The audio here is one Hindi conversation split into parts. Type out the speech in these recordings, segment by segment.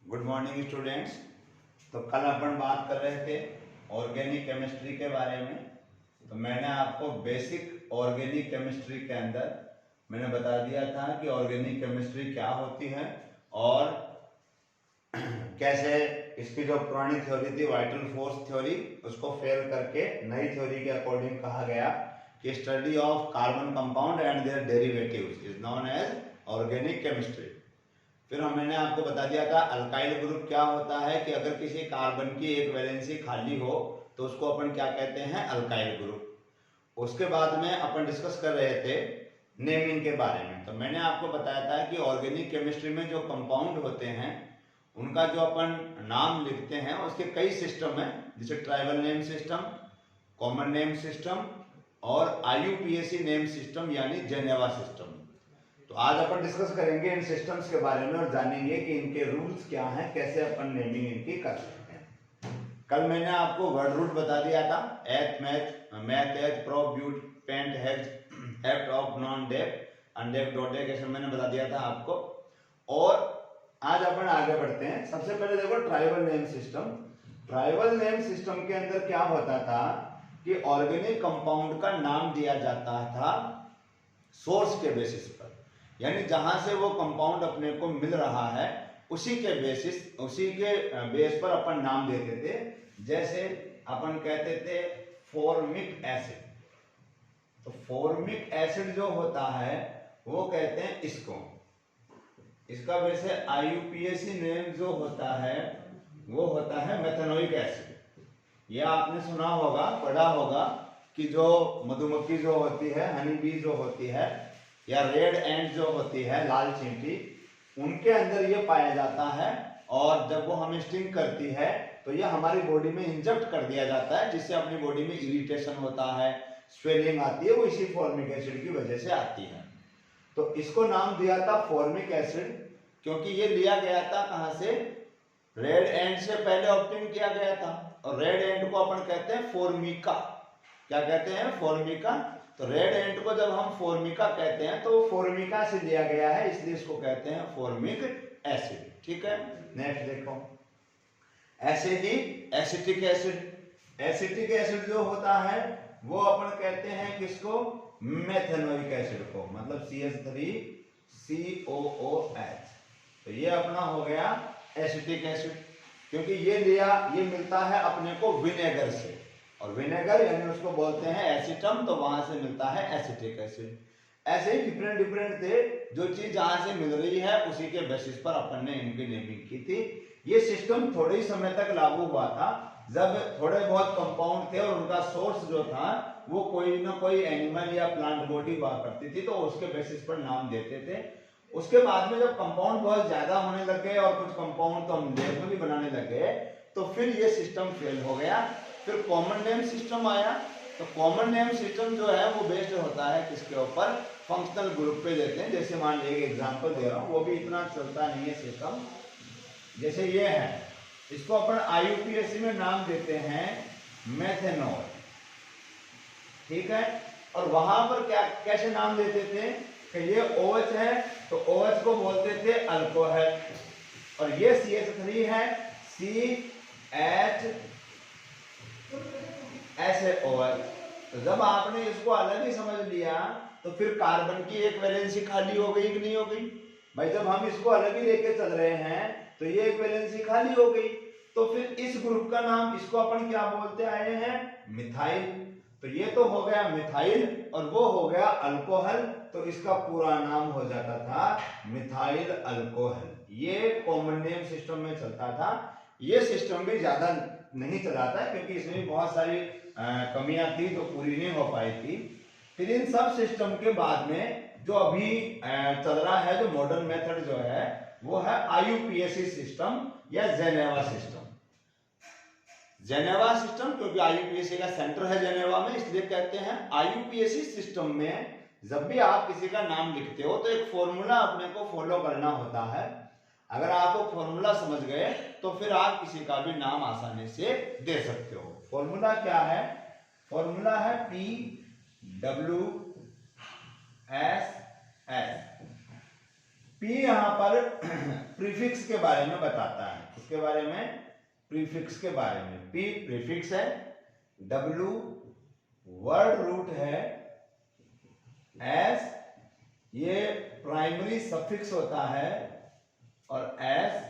Good morning students. तो कल अपन बात कर रहे थे ऑर्गेनिक केमिस्ट्री के बारे में। तो मैंने आपको बेसिक ऑर्गेनिक केमिस्ट्री के अंदर मैंने बता दिया था कि ऑर्गेनिक केमिस्ट्री क्या होती है और कैसे इसकी जो पुरानी थ्योरी थी वाइटल फोर्स थ्योरी उसको फेल करके नई थ्योरी के अकॉर्डिंग कहा गया कि study of carbon compound and their derivatives is known as organic chemistry. फिर मैंने आपको बता दिया था अल्काइल ग्रुप क्या होता है कि अगर किसी कार्बन की एक वैलेंसी खाली हो तो उसको अपन क्या कहते हैं, अल्काइल ग्रुप। उसके बाद में अपन डिस्कस कर रहे थे नेमिंग के बारे में। तो मैंने आपको बताया था कि ऑर्गेनिक केमिस्ट्री में जो कंपाउंड होते हैं उनका जो अपन नाम लिखते हैं उसके कई सिस्टम है, जैसे tribal name system, common name system और IUPAC नेम सिस्टम यानी जेनेवा सिस्टम। तो आज अपन डिस्कस करेंगे इन सिस्टम्स के बारे में और जानेंगे कि इनके रूल्स क्या हैं, कैसे अपन नेमिंग इनकी कर सकते हैं। कल मैंने आपको वर्ड रूट बता दिया था, eth meth eth prop but pent hex hept ऑफ नॉन डेप अनडेप डॉटेक ऐसे मैंने बता दिया था आपको। और आज अपन आगे बढ़ते हैं। सबसे पहले देखो tribal name system. Tribal name system के अंदर क्या होता था कि ऑर्गेनिक कंपाउंड का नाम दिया जाता था सोर्स के बेसिस पर, यानी जहां से वो कंपाउंड अपने को मिल रहा है उसी के बेस पर अपन नाम देते थे। जैसे अपन कहते थे फॉर्मिक एसिड, तो फॉर्मिक एसिड जो होता है वो कहते हैं इसका वैसे IUPAC नेम जो होता है वो होता है मेथेनोइक एसिड। ये आपने सुना होगा, पढ़ा होगा कि जो मधुमक्खी जो होती है, हनी बी जो होती है या रेड एंड जो होती है लाल चींटी, उनके अंदर ये पाया जाता है और जब वो हमें स्टिंग करती है तो ये हमारी बॉडी में इंजेक्ट कर दिया जाता है, जिससे अपनी बॉडी में इरिटेशन होता है, स्वेलिंग आती है, वो इसी फॉर्मिक एसिड की वजह से आती है। तो इसको नाम दिया था फॉर्मिक एसिड क्योंकि ये लिया गया था कहां से, रेड एंड से पहले ऑब्टेन किया गया था। और रेड एंड को अपन कहते हैं फॉर्मिका। क्या कहते हैं, फॉर्मिका। तो रेड एंड को जब हम फॉर्मिका कहते हैं तो फॉर्मिका से लिया गया है, इसलिए इसको कहते हैं फॉर्मिक एसिड। ठीक है, नेक्स्ट देखो। ऐसे ही एसिटिक एसिड। एसिटिक एसिड जो होता है वो अपन कहते हैं किसको, मेथेनोइक एसिड को, मतलब CH3COOH। तो ये अपना हो गया एसिटिक एसिड, क्योंकि ये मिलता है अपने को विनेगर से, और विनेगर यानी उसको बोलते हैं एसिटम, तो वहां से मिलता है एसिटिक एसिड। ऐसे ही डिफरेंट थे, जो चीज जहां से मिल रही है उसी के बेसिस पर अपन ने इनकी नेमिंग की थी। ये सिस्टम थोड़े ही समय तक लागू हुआ था, जब थोड़े बहुत कंपाउंड थे और उनका सोर्स जो था वो कोई ना कोई एनिमल या प्लांट बॉडी हुआ करती थी, तो उसके बेसिस पर नाम देते थे। उसके बाद में जब कंपाउंड बहुत ज्यादा होने लग गए और कुछ कंपाउंड तो हम लैब में भी बनाने लग गए, तो फिर ये सिस्टम फेल हो गया। फिर कॉमन नेम सिस्टम आया। तो कॉमन नेम सिस्टम जो है वो बेस्ड होता है किसके ऊपर, फंक्शनल ग्रुप पे देते हैं। जैसे मान लीजिए एक एग्जांपल दे रहा हूँ, वो भी इतना चलता नहीं है सिस्टम। जैसे ये है, इसको अपन IUPAC में नाम देते हैं मेथेनॉल। ठीक है, और वहां पर क्या कैसे नाम देते थे कि ये OH है तो OH को बोलते थे अल्कोहल, और ये CH3 है CHSOL। तो जब आपने इसको अलग ही समझ लिया तो फिर कार्बन की एक वैलेंसी खाली हो गई कि नहीं हो गई भाई। जब हम इसको अलग ही लेके चल रहे हैं तो ये एक वैलेंसी खाली हो गई, तो फिर इस ग्रुप का नाम, इसको अपन क्या बोलते आए हैं, मिथाइल। तो ये तो हो गया मिथाइल और वो हो गया अल्कोहल, तो इसका पूरा नाम हो जाता था मिथाइल अल्कोहल। ये कॉमन नेम सिस्टम में चलता था। ये सिस्टम भी ज्यादा नहीं चला था क्योंकि इसमें बहुत सारी कमियां थी जो पूरी नहीं हो पाई थी। फिर इन सब सिस्टम के बाद में जो अभी चल रहा है, जो मॉडर्न मेथड जो है वो है IUPAC सिस्टम या जेनेवा सिस्टम। जेनेवा सिस्टम क्योंकि IUPAC का सेंटर है जेनेवा में, इसलिए कहते हैं। IUPAC सिस्टम में जब भी आप किसी का नाम लिखते हो तो एक फॉर्मूला अपने को फॉलो करना होता है। अगर आप वो फॉर्मूला समझ गए तो फिर आप किसी का भी नाम आसानी से दे सकते हो। फॉर्मूला क्या है, फॉर्मूला है PWSS। पी यहाँ पर प्रीफिक्स के बारे में बताता है। किसके बारे में? प्रीफिक्स के बारे में। पी प्रीफिक्स है, डब्ल्यू वर्ड रूट है, एस ये प्राइमरी सफिक्स होता है और एस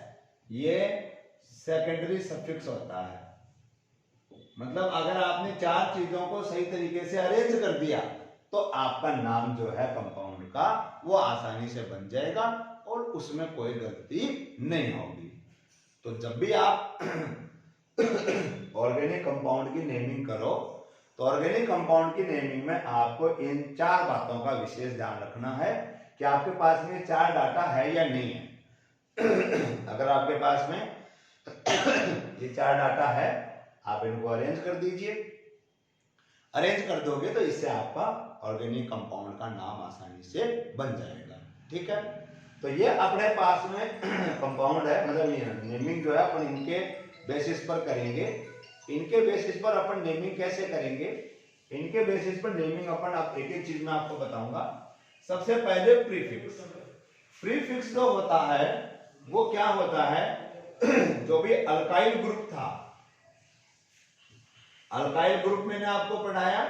ये सेकेंडरी सफिक्स होता है। मतलब अगर आपने चार चीजों को सही तरीके से अरेंज कर दिया तो आपका नाम जो है कंपाउंड का वो आसानी से बन जाएगा और उसमें कोई गलती नहीं होगी। तो जब भी आप ऑर्गेनिक कंपाउंड की नेमिंग करो तो ऑर्गेनिक कंपाउंड की नेमिंग में आपको इन चार बातों का विशेष ध्यान रखना है कि आपके पास में चार डाटा है या नहीं है। अगर आपके पास में ये चार डाटा है आप इनको अरेंज कर दीजिए। अरेंज कर दोगे तो इससे आपका ऑर्गेनिक कंपाउंड का नाम आसानी से बन जाएगा। ठीक है, तो ये अपने पास में कंपाउंड है, मतलब ये नेमिंग जो है अपन इनके बेसिस पर करेंगे। इनके बेसिस पर अपन नेमिंग कैसे करेंगे? इनके बेसिस पर नेमिंग अपन अब एक एक चीज में आपको बताऊंगा। सबसे पहले प्रीफिक्स। प्रीफिक्स जो होता है वो क्या होता है? जो भी अल्काइल ग्रुप था, अल्काइल ग्रुप मैंने आपको पढ़ाया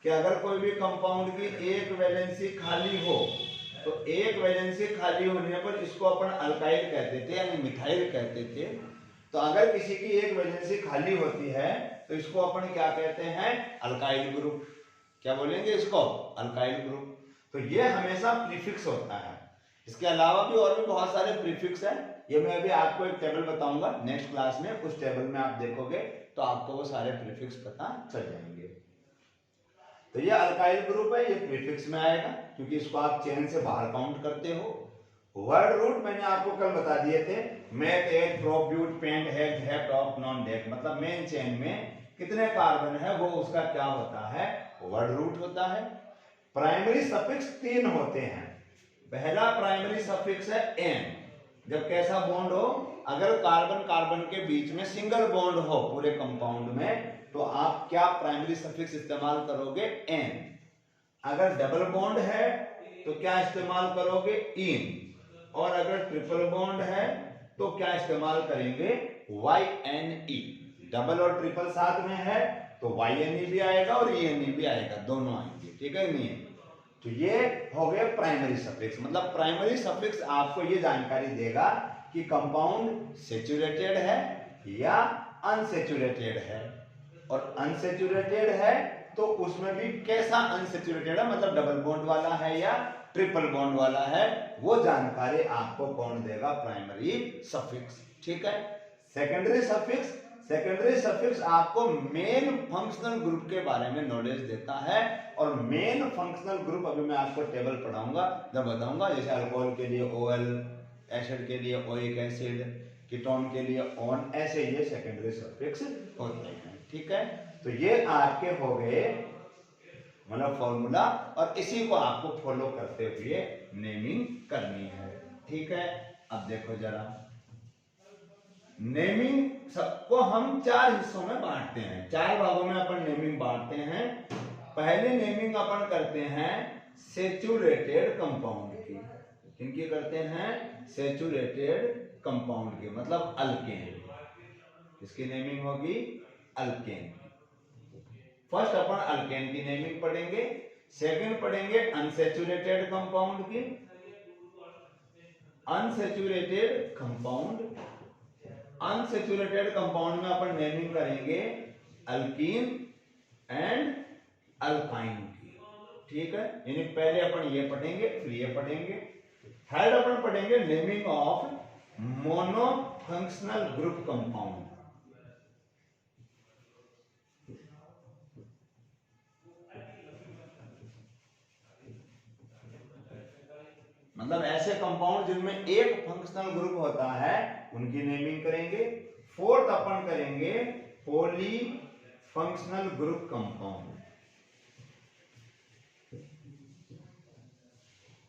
कि अगर कोई भी कंपाउंड की एक वैलेंसी खाली हो तो एक वैलेंसी खाली होने पर इसको अपन अल्काइल कहते थे यानी मिथाइल कहते थे। तो अगर किसी की एक वैलेंसी खाली होती है तो इसको अपन क्या कहते हैं? Alkyl group. क्या बोलेंगे इसको? Alkyl group. तो ये हमेशा प्रीफिक्स होता है। इसके अलावा भी और भी बहुत सारे प्रीफिक्स हैं, ये मैं अभी आपको एक टेबल बताऊंगा नेक्स्ट क्लास में। उस टेबल में आप देखोगे तो आपको वो सारे प्रीफिक्स पता चल जाएंगे। तो ये अल्काइल ग्रुप है, ये प्रीफिक्स में आएगा क्योंकि इसको आप चेन से बाहर काउंट करते हो। वर्ड रूट मैंने आपको कल बता दिए थे, meth, eth, prop but, pent, hex, hept, oct, non, dec. मतलब मेन चेन में कितने कार्बन है वो उसका क्या होता है? वर्ड रूट होता है। प्राइमरी सफिक्स तीन होते हैं। पहला प्राइमरी सफिक्स है एन। जब कैसा बॉन्ड हो? अगर कार्बन कार्बन के बीच में सिंगल बॉन्ड हो पूरे कंपाउंड में तो आप क्या प्राइमरी सफिक्स इस्तेमाल करोगे? एन। अगर डबल बॉन्ड है तो क्या इस्तेमाल करोगे? इन। और अगर ट्रिपल बॉन्ड है तो क्या इस्तेमाल करेंगे? Y N E. डबल और ट्रिपल साथ में है तो वाई एन ई भी आएगा और ई एन ई भी आएगा, दोनों आएंगे। ठीक है नहीं? तो ये हो गए प्राइमरी सफिक्स। मतलब प्राइमरी सफिक्स आपको ये जानकारी देगा कि कंपाउंड सेचुरेटेड है या अनसेचुरेटेड है। और अनसेचुरेटेड है तो उसमें भी कैसा अनसेचुरेटेड है, मतलब डबल बॉन्ड वाला है या ट्रिपल बॉन्ड वाला है, वो जानकारी आपको कौन देगा? Primary suffix. ठीक है। Secondary suffix. सेकेंडरी सफिक्स आपको मेन फंक्शनल ग्रुप के बारे में नॉलेज देता है। और मेन फंक्शनल ग्रुप अभी मैं आपको टेबल पढ़ाऊंगा जब बताऊंगा, जैसे अल्कोहल के लिए OL, एसिड के लिए ओइक एसिड, कीटोन के लिए ऑन, ऐसे ये सेकेंडरी सफिक्स होते हैं। ठीक है, तो ये आपके हो गए मतलब फॉर्मूला, और इसी को आपको फॉलो करते हुए नेमिंग करनी है। ठीक है, अब देखो जरा, नेमिंग सबको हम चार हिस्सों में बांटते हैं, चार भागों में अपन नेमिंग बांटते हैं। पहले नेमिंग अपन करते हैं सेचुरेटेड कंपाउंड की। किनकी करते हैं? सेचुरेटेड कंपाउंड की, मतलब अल्केन। इसकी नेमिंग होगी अल्केन। फर्स्ट अपन अल्केन की नेमिंग पढ़ेंगे, सेकंड पढ़ेंगे अनसेचुरेटेड कंपाउंड की। अनसेचुरेटेड कंपाउंड, अनसेचुरेटेड कंपाउंड में अपन नेमिंग करेंगे अल्कीन एंड अल्काइन की। ठीक है, यानी पहले अपन ये पढ़ेंगे फिर ये पढ़ेंगे। थर्ड अपन पढ़ेंगे नेमिंग ऑफ मोनोफंक्शनल ग्रुप कंपाउंड। मतलब ऐसे कंपाउंड जिनमें एक फंक्शनल ग्रुप होता है उनकी नेमिंग करेंगे। फोर्थ अपन करेंगे पॉली फंक्शनल ग्रुप कंपाउंड।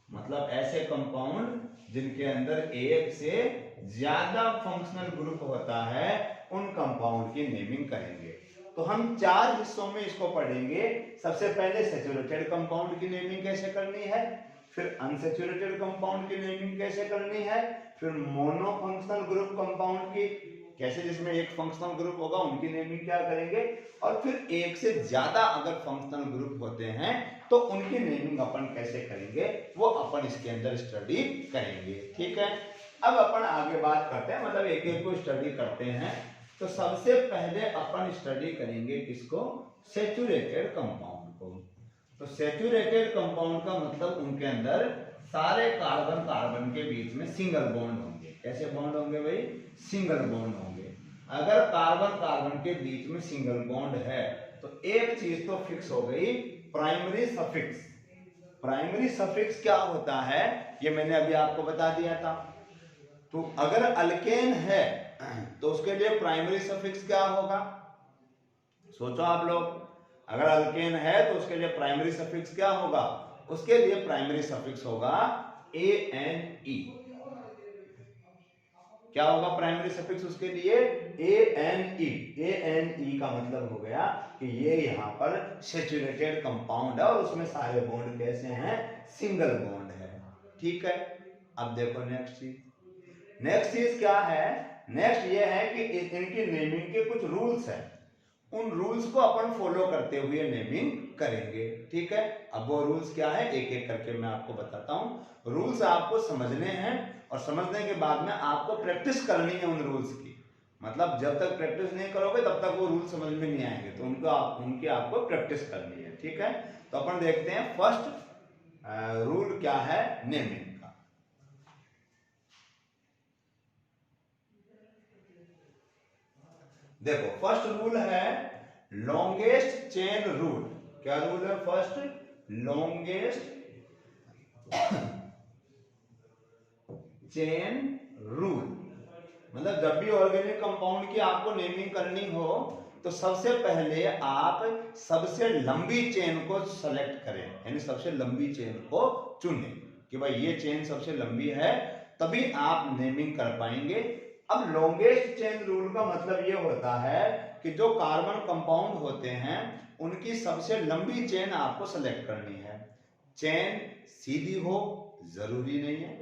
मतलब ऐसे कंपाउंड जिनके अंदर एक से ज्यादा फंक्शनल ग्रुप होता है उन कंपाउंड की नेमिंग करेंगे। तो हम चार हिस्सों में इसको पढ़ेंगे। सबसे पहले सैचुरेटेड कंपाउंड की नेमिंग कैसे करनी है, फिर अनसैचुरेटेड कंपाउंड की नेमिंग कैसे करनी है, फिर मोनो फंक्शनल ग्रुप कंपाउंड की कैसे, जिसमें एक फंक्शनल ग्रुप होगा उनकी नेमिंग क्या करेंगे, और फिर एक से ज्यादा अगर फंक्शनल ग्रुप होते हैं तो उनकी नेमिंग अपन कैसे करेंगे, वो अपन इसके अंदर स्टडी करेंगे। ठीक है, अब अपन आगे बात करते हैं, मतलब एक एक को स्टडी करते हैं। तो सबसे पहले अपन स्टडी करेंगे किसको, सैचुरेटेड कंपाउंड को। तो सैचुरेटेड कंपाउंड का मतलब उनके अंदर सारे कार्बन कार्बन के बीच में सिंगल बॉन्ड होंगे। कैसे बॉन्ड होंगे भाई, सिंगल बॉन्ड होंगे। अगर कार्बन कार्बन के बीच में सिंगल बॉन्ड है तो एक चीज तो फिक्स हो गई, प्राइमरी सफिक्स। प्राइमरी सफिक्स क्या होता है ये मैंने अभी आपको बता दिया था। तो अगर अल्केन है तो उसके लिए प्राइमरी सफिक्स क्या होगा, सोचो आप लोग। अगर अल्केन है तो उसके लिए प्राइमरी सफिक्स क्या होगा, उसके लिए प्राइमरी सफिक्स होगा ANE। क्या होगा प्राइमरी सफिक्स उसके लिए, ANE। ANE का मतलब हो गया कि ये यहाँ पर सैचुरेटेड कंपाउंड है और उसमें सारे बॉन्ड कैसे हैं, सिंगल बॉन्ड है। ठीक है, अब देखो नेक्स्ट चीज। नेक्स्ट चीज क्या है, नेक्स्ट ये है कि इनकी नेमिंग के कुछ रूल्स हैं, उन रूल्स को अपन फॉलो करते हुए नेमिंग करेंगे। ठीक है, अब वो रूल्स क्या है एक एक करके मैं आपको बताता हूं। रूल्स आपको समझने हैं और समझने के बाद में आपको प्रैक्टिस करनी है उन रूल्स की। मतलब जब तक प्रैक्टिस नहीं करोगे तब तक वो रूल समझ में नहीं आएंगे, तो उनकी आपको प्रैक्टिस करनी है। ठीक है, तो अपन देखते हैं फर्स्ट रूल क्या है नेमिंग का। देखो फर्स्ट रूल है लॉन्गेस्ट चेन रूल। क्या रूल है, फर्स्ट लॉन्गेस्ट चेन रूल। मतलब जब भी ऑर्गेनिक कंपाउंड की आपको नेमिंग करनी हो तो सबसे पहले आप सबसे लंबी चेन को सेलेक्ट करें, यानी सबसे लंबी चेन को चुनें कि भाई ये चेन सबसे लंबी है, तभी आप नेमिंग कर पाएंगे। अब लॉन्गेस्ट चेन रूल का मतलब ये होता है कि जो कार्बन कंपाउंड होते हैं उनकी सबसे लंबी चेन आपको सेलेक्ट करनी है। चेन सीधी हो जरूरी नहीं है,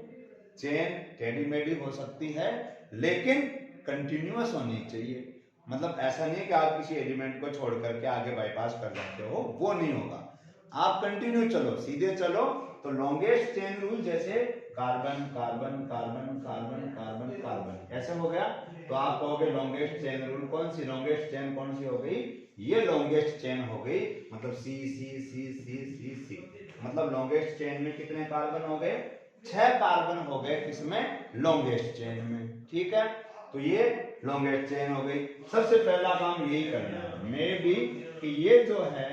चेन टेढ़ी मेढ़ी हो सकती है, लेकिन कंटिन्यूअस होनी चाहिए। मतलब ऐसा नहीं कि आप किसी एलिमेंट को छोड़ करके आगे बाईपास कर जाते हो, वो नहीं होगा। आप कंटिन्यू चलो, सीधे चलो। तो लॉन्गेस्ट चेन रूल जैसे carbon carbon carbon carbon carbon carbon ऐसे हो गया, तो आप कहोगे लॉन्गेस्ट चेन रूल कौन सी, लॉन्गेस्ट चेन कौन सी हो गई, ये लॉन्गेस्ट चेन हो गई। मतलब सी सी सी सी सी सी, मतलब लॉन्गेस्ट चेन में कितने कार्बन हो गए, 6 कार्बन हो गए किसमें, लॉन्गेस्ट चेन में। ठीक है, तो ये लॉन्गेस्ट चेन हो गई। सबसे पहला काम यही करना है मे बी कि ये जो है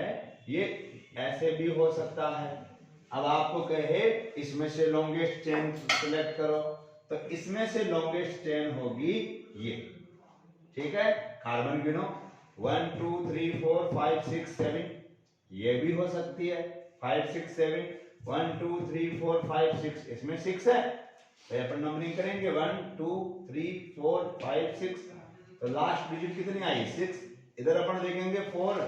ये ऐसे भी हो सकता है। अब आपको कहे इसमें से लॉन्गेस्ट चेन सिलेक्ट करो, तो इसमें से लॉन्गेस्ट चेन होगी ये। ठीक है, कार्बन गिनो 1 2 3 4 5 6 7, ये भी हो सकती है 5 6 7 1 2 3 4 5 6, इसमें 6 है तो अपन नंबरिंग करेंगे 1 2 3 4 5 6, तो लास्ट डिजिट कितनी आई 6। इधर अपन देखेंगे 4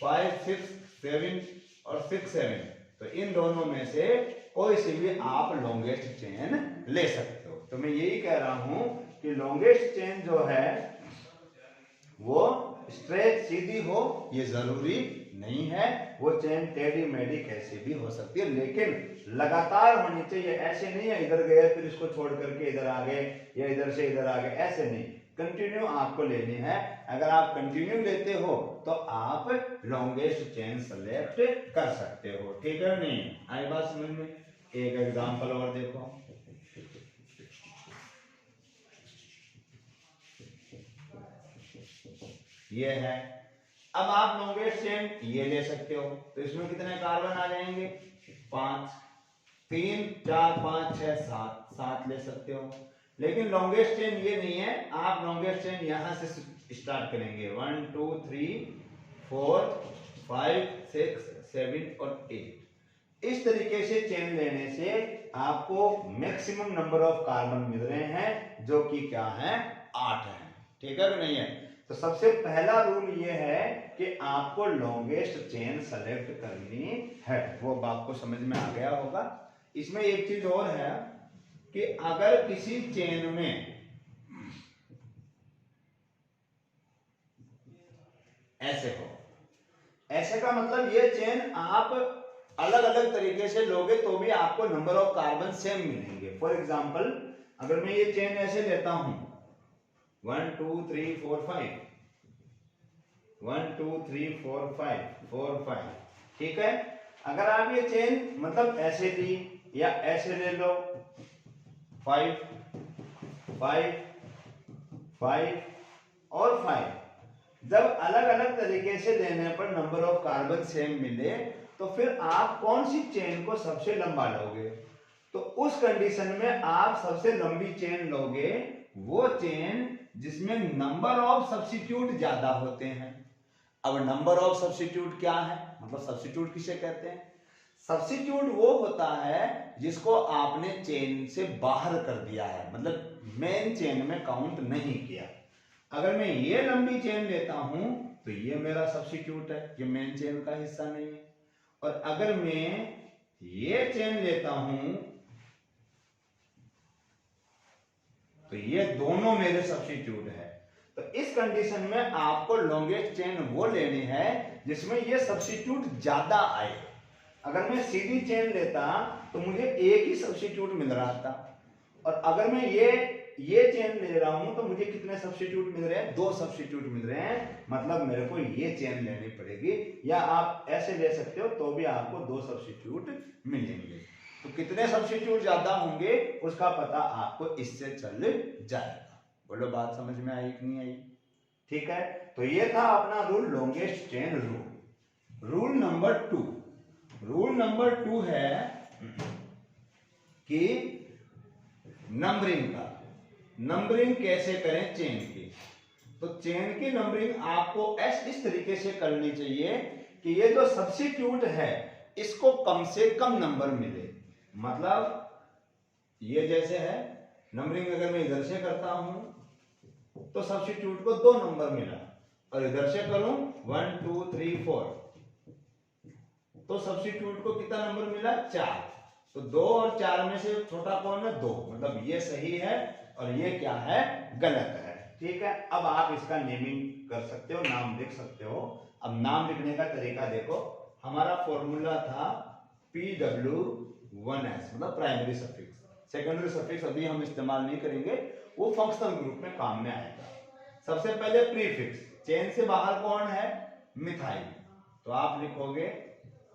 5 6 7 और 6 7, तो इन दोनों में से कोई सी भी आप लॉन्गेस्ट चेन ले सकते हो। तो मैं यही कह रहा हूं कि लॉन्गेस्ट चेन जो है वो स्ट्रेट सीधी हो ये जरूरी नहीं है, वो चेन टेढ़ी मेढ़ी कैसे भी हो सकती है, लेकिन लगातार होनी चाहिए। ऐसे नहीं है इधर गए फिर इसको छोड़ करके इधर आ गए या इधर से इधर आ गए, ऐसे नहीं, कंटिन्यू आपको लेनी है। अगर आप कंटिन्यू लेते हो तो आप लॉन्गेस्ट चेन सेलेक्ट कर सकते हो। ठीक है नहीं, आई बात समझ में। एक एग्जांपल और देखो, ये है। अब आप लॉन्गेस्ट चेन ये ले सकते हो, तो इसमें कितने कार्बन आ जाएंगे 5, 3 4 5 6 7, 7 ले सकते हो। लेकिन लॉन्गेस्ट चेन ये नहीं है, आप लॉन्गेस्ट चेन यहां से स्टार्ट करेंगे 1 2 3 4 5 6 7 और 8। इस तरीके से चेन लेने से आपको मैक्सिमम नंबर ऑफ कार्बन मिल रहे हैं जो कि क्या है 8 है। ठीक है कि नहीं है। तो सबसे पहला रूल ये है कि आपको लॉन्गेस्ट चेन सेलेक्ट करनी है, वो आपको समझ में आ गया होगा। इसमें एक चीज और है कि अगर किसी चेन में ऐसे हो, ऐसे का मतलब ये चेन आप अलग अलग तरीके से लोगे तो भी आपको नंबर ऑफ कार्बन सेम मिलेंगे। फॉर एग्जांपल अगर मैं ये चेन ऐसे लेता हूं 1 2 3 4 5 1 2 3 4 5 4 5, ठीक है। अगर आप ये चेन मतलब ऐसे ली या ऐसे ले लो 5 5 5 और 5, जब अलग अलग तरीके से लेने पर नंबर ऑफ कार्बन सेम मिले तो फिर आप कौन सी चेन को सबसे लंबा लोगे? तो उस कंडीशन में आप सबसे लंबी चेन लोगे वो चेन जिसमें नंबर ऑफ सब्स्टिट्यूट ज्यादा होते हैं। अब नंबर ऑफ सब्स्टिट्यूट क्या है, मतलब सब्स्टिट्यूट किसे कहते हैं? सब्स्टिट्यूट वो होता है जिसको आपने चेन से बाहर कर दिया है, मतलब मेन चेन में काउंट नहीं किया। अगर मैं ये लंबी चेन लेता हूं तो ये मेरा सब्स्टिट्यूट है, ये मेन चेन का हिस्सा नहीं है। और अगर मैं ये चेन लेता हूं तो ये दोनों मेरे सब्स्टिट्यूट है। तो इस कंडीशन में आपको लॉन्गेस्ट चेन वो लेनी है जिसमें ये सब्स्टिट्यूट ज्यादा आए। अगर मैं सीधी चेन लेता तो मुझे एक ही सब्स्टिट्यूट मिल रहा था, और अगर मैं ये चेन ले रहा हूं तो मुझे कितने सब्स्टिट्यूट मिल रहे हैं? 2 सब्स्टिट्यूट मिल रहे हैं, मतलब मेरे को ये चेन लेनी पड़ेगी। या आप ऐसे ले सकते हो तो भी आपको 2 सब्स्टिट्यूट मिलेंगे। तो कितने सब्स्टिट्यूट ज्यादा होंगे उसका पता आपको इससे चल जाएगा। बोलो बात समझ में आई कि नहीं आई? ठीक है, तो ये था अपना rule, longest chain rule. Rule number 2 है कि नंबरिंग कैसे करें चेन की। तो चेन की नंबरिंग आपको इस तरीके से करनी चाहिए कि ये जो सब्स्टिट्यूट है इसको कम से कम नंबर मिले। मतलब ये जैसे है नंबरिंग, अगर मैं इधर से करता हूं तो सब्स्टिट्यूट को 2 नंबर मिला, और इधर से करूं 1 2 3 4 तो सब्स्टिट्यूट को कितना नंबर मिला? 4। तो 2 और 4 में से छोटा कौन है? 2, मतलब ये सही है और ये क्या है? गलत है। ठीक है, अब आप इसका नेमिंग कर सकते हो, नाम लिख सकते हो। अब नाम लिखने का तरीका देखो, हमारा फॉर्मूला था PW1S, मतलब प्राइमरी सफिक्स। सेकेंडरी सफिक्स अभी हम इस्तेमाल नहीं करेंगे, वो फंक्शनल ग्रुप में काम में आएगा। सबसे पहले प्रीफिक्स, चेन से बाहर कौन है? मिथाइल, तो आप लिखोगे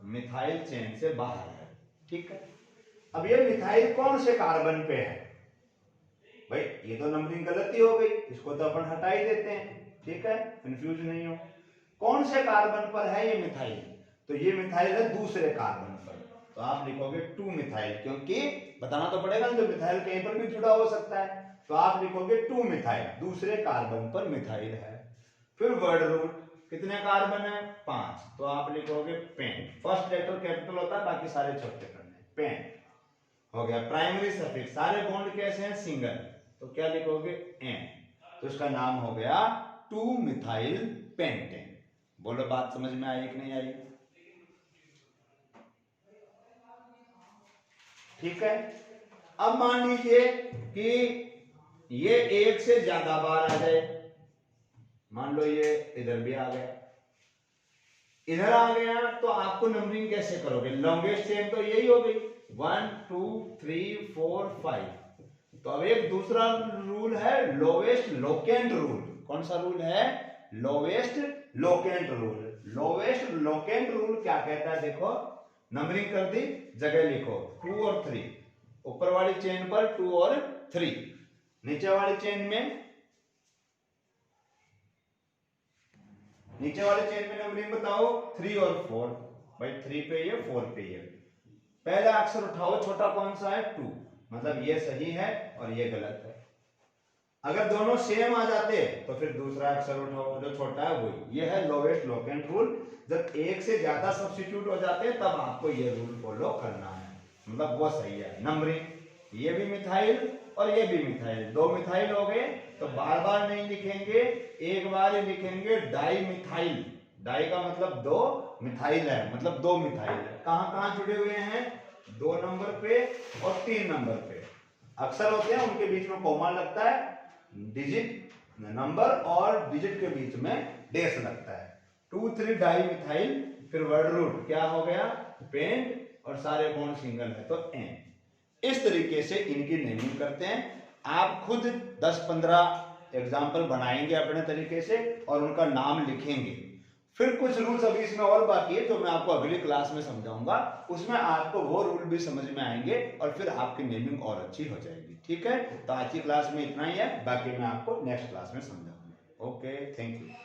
मिथाइल चेन से बाहर है। ठीक है, अब ये मिथाइल कौन से कार्बन पे है? भाई ये तो नंबरिंग गलती हो गई, इसको तो अपन हटा ही देते हैं। ठीक है, कंफ्यूज नहीं हो। कौन से कार्बन पर है ये मिथाइल? तो ये मिथाइल है दूसरे कार्बन पर, तो आप लिखोगे 2 मिथाइल, क्योंकि बताना तो पड़ेगा ना, तो मिथाइल कहीं पर भी जुड़ा हो सकता है। तो आप लिखोगे 2 मिथाइल, दूसरे कार्बन पर मिथाइल है। फिर वर्ड रूट, कितने कार्बन है? 5, तो आप लिखोगे पेंट। फर्स्ट लेटर कैपिटल होता है, बाकी सारे छोटे करने। पेंट हो गया। प्राइमरी सफिक्स, सारे बॉन्ड कैसे हैं? सिंगल, तो क्या लिखोगे? एन, तो इसका नाम हो गया 2 मिथाइल पेंटेन। बोलो बात समझ में आई कि नहीं आई? ठीक है, अब मान लीजिए कि ये एक से ज्यादा बार आ जाए। मान लो ये इधर भी आ गया, इधर आ गया, तो आपको नंबरिंग कैसे करोगे? लॉन्गेस्ट चेन तो यही हो गई 1 2 3 4 5। तो अब एक दूसरा रूल है लोवेस्ट लोकेंट रूल। कौन सा रूल है? Lowest locant rule. Lowest locant rule क्या कहता है? देखो, नंबरिंग कर दी, जगह लिखो 2 और 3। ऊपर वाली चेन पर 2 और 3, नीचे वाली चेन में नंबरिंग बताओ 3 और 4। भाई 3 पे ये, 4 पे ये। पहला अक्षर उठाओ, छोटा कौन सा है? 2, मतलब ये सही है और ये गलत है। अगर दोनों सेम आ जाते तो फिर दूसरा अक्षर उठाओ, जो छोटा है वही। ये है लोवेस्ट लोकेंट रूल। जब एक से ज्यादा सब्स्टिट्यूट हो जाते हैं तब आपको ये रूल फॉलो करना है, मतलब वो सही है। नंबरिंग, ये भी मिथाइल और ये भी मिथाइल, 2 मिथाइल हो गए, तो बार बार नहीं लिखेंगे, एक बार ही लिखेंगे डाई मिथाइल। डाई का मतलब 2, मिथाइल है मतलब 2 मिथाइल है। कहां कहां जुड़े हुए हैं? 2 नंबर पे और 3 नंबर पे। अक्सर होते हैं उनके बीच में कॉमा लगता है, डिजिट नंबर और डिजिट के बीच में डैश लगता है। 2 3 डाई मिथाइल, फिर वर्ड रूट क्या हो गया, पेंट, और सारे बॉन्ड सिंगल है तो एन। इस तरीके से इनकी नेमिंग करते हैं। आप खुद 10-15 एग्जाम्पल बनाएंगे अपने तरीके से और उनका नाम लिखेंगे। फिर कुछ रूल्स अभी इसमें और बाकी है जो मैं आपको अगली क्लास में समझाऊंगा, उसमें आपको वो रूल भी समझ में आएंगे और फिर आपकी नेमिंग और अच्छी हो जाएगी। ठीक है, तो आज की क्लास में इतना ही है, बाकी मैं आपको नेक्स्ट क्लास में समझाऊंगा। Okay, thank you.